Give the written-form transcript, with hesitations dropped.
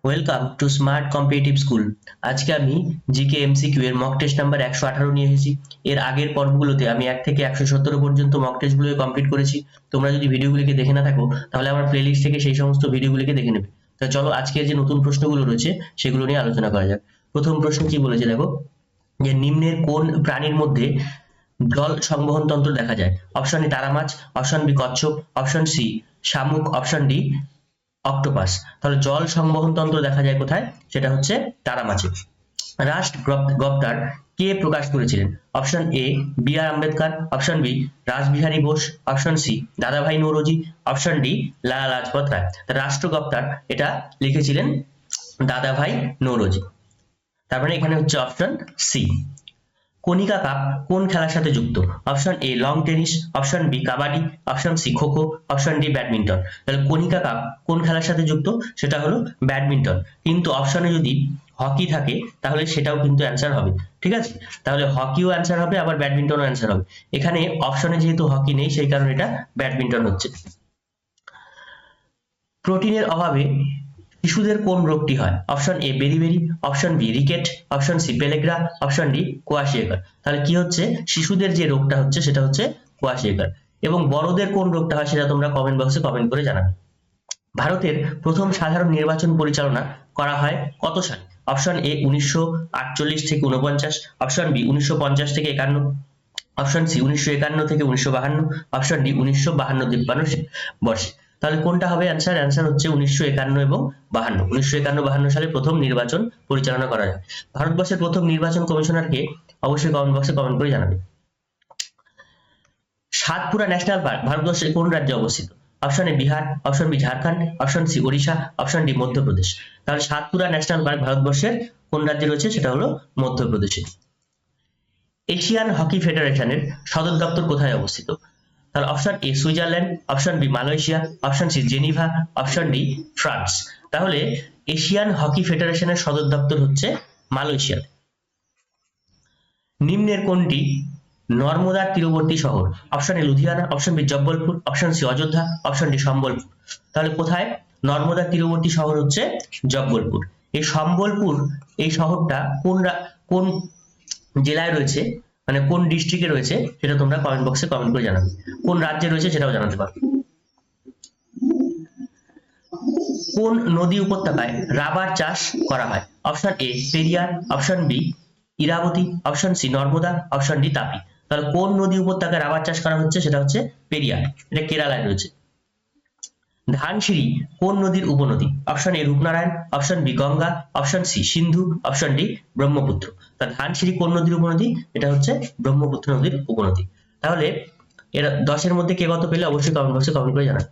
Welcome to smart competitive school. আজকে আমি GK MCQ এর মক টেস্ট নাম্বার 118 নিয়ে এসেছি। এর আগের পর্বগুলোতে আমি 1 থেকে 117 পর্যন্ত মক টেস্টগুলো কমপ্লিট করেছি। তোমরা যদি ভিডিওগুলিকে দেখে না থাকো তাহলে আমার প্লেলিস্ট থেকে সেই সমস্ত ভিডিওগুলিকে দেখে নেবে। তো চলো আজকের যে নতুন প্রশ্নগুলো রয়েছে সেগুলো নিয়ে আলোচনা করা যাক। প্রথম প্রশ্ন কি বলেছে দেখো, যে নিম্নের কোন প্রাণীর মধ্যে জল সংবহন তন্ত্র দেখা যায়? অপশন এ তারা মাছ, অপশন বি কচ্ছপ, অপশন সি শামুক, অপশন ডি অক্টোপাস। তাহলে জল সংবহন তন্ত্র দেখা যায় কোথায়? সেটা হচ্ছে তারা মাছে। রাষ্ট্র গপ্তার কে প্রকাশ করেছিলেন? Option A B R Ambedkar, option B Rashbehari Bose, option C Dadabhai Naoroji, option D Lala Lajpat Rai. রাষ্ট্র গপ্তার এটা লিখেছিলেন দাদাভাই নৌরোজি। তার মানে এখানে হচ্ছে অপশন সি। কনিকা কাপ কোন খেলার সাথে যুক্ত? Option A lawn tennis, option B kabaddi, option C kho kho, option D badminton. তাহলে কনিকা কাপ কোন খেলার সাথে যুক্ত? সেটা হলো ব্যাডমিন্টন। কিন্তু অপশনে যদি হকি থাকে তাহলে সেটাও কিন্তু অ্যান্সার হবে। ঠিক আছে, তাহলে হকিও অ্যান্সার হবে, আবার ব্যাডমিন্টনও অ্যান্সার হবে। এখানে অপশনে যেহেতু হকি নেই সেই কারণে এটা ব্যাডমিন্টন হচ্ছে। প্রোটিনের অভাবে শিশুদের কোন রোগটি হয়? Option A beriberi, option B rickets, option C pellagra, option D kwashiorkor. তাহলে কি হচ্ছে? শিশুদের যে রোগটা হচ্ছে সেটা হচ্ছে কোয়াশিয়াকার। এবং বড়দের কোন রোগটা হয় সেটা তোমরা কমেন্ট বক্সে কমেন্ট করে জানাবে। ভারতের প্রথম সাধারণ নির্বাচন পরিচালনা করা হয় কত সালে? অপশন এ 1948 থেকে 49, অপশন বি 1950 থেকে 51, অপশন সি 1951 থেকে 1952, অপশন ডি 1952-53 বর্ষে। তাহলে কোনটা হবে অ্যান্সার? অ্যান্সার হচ্ছে 1951 এবং 52। 1951-52 সালে প্রথম নির্বাচন পরিচালনা করা হয়। ভারতবর্ষের প্রথম নির্বাচন কমিশনারকে? অবশ্যই কমেন্ট বক্সে কমেন্ট করে জানাবে। সাতপুরা ন্যাশনাল পার্ক ভারতবর্ষের কোন রাজ্যে অবস্থিত? Option A Bihar, option B Jharkhand, option C Odisha, option D Madhya Pradesh. তাহলে সাতপুরা ন্যাশনাল পার্ক ভারতবর্ষের কোন রাজ্যে রয়েছে? সেটা হলো মধ্যপ্রদেশে। এশিয়ান হকি ফেডারেশনের সদর দপ্তর কোথায় অবস্থিত? তাহলে option A Switzerland, option B Malaysia, option C Geneva, option D France. তাহলে এশিয়ান হকি ফেডারেশনের সদর দপ্তর হচ্ছে মালয়েশিয়া। নিম্নের কোনটি নর্মদার তীরবর্তী শহর? Option A Ludhiana, option B Jabalpur, option C Ayodhya, option D Sambalpur. তাহলে কোথায় নর্মদার তীরবর্তী শহর? হচ্ছে জব্বলপুর। এই সম্বলপুর এই শহরটা কোন জেলায় রয়েছে, মানে কোন ডিস্ট্রিক্টে রয়েছে সেটা তোমরা কমেন্ট বক্সে কমেন্ট করে জানাবে। কোন রাজ্যে রয়েছে সেটাও জানাতে পারো। কোন নদী উপত্যকায় রাবার চাষ করা হয়? Option A Periyar, option B Irawati, option C Narmada, option D Tapi. তাহলে কোন নদী উপত্যকায় রাবার চাষ করা হচ্ছে? সেটা হচ্ছে পেরিয়ার, এটা কেরালায় রয়েছে। ধানসিঁড়ি কোন নদীর উপনদী? Option A Rupnarayan, option B Ganga, option C Sindhu, option D Brahmaputra. তা ধানসিঁড়ি কোন নদীর উপনদী? এটা হচ্ছে ব্রহ্মপুত্র নদীর উপনদী। তাহলে এর 10-এর মধ্যে কে কত পেলে অবশ্যই কমেন্ট বক্সে কমেন্ট করে জানাবে।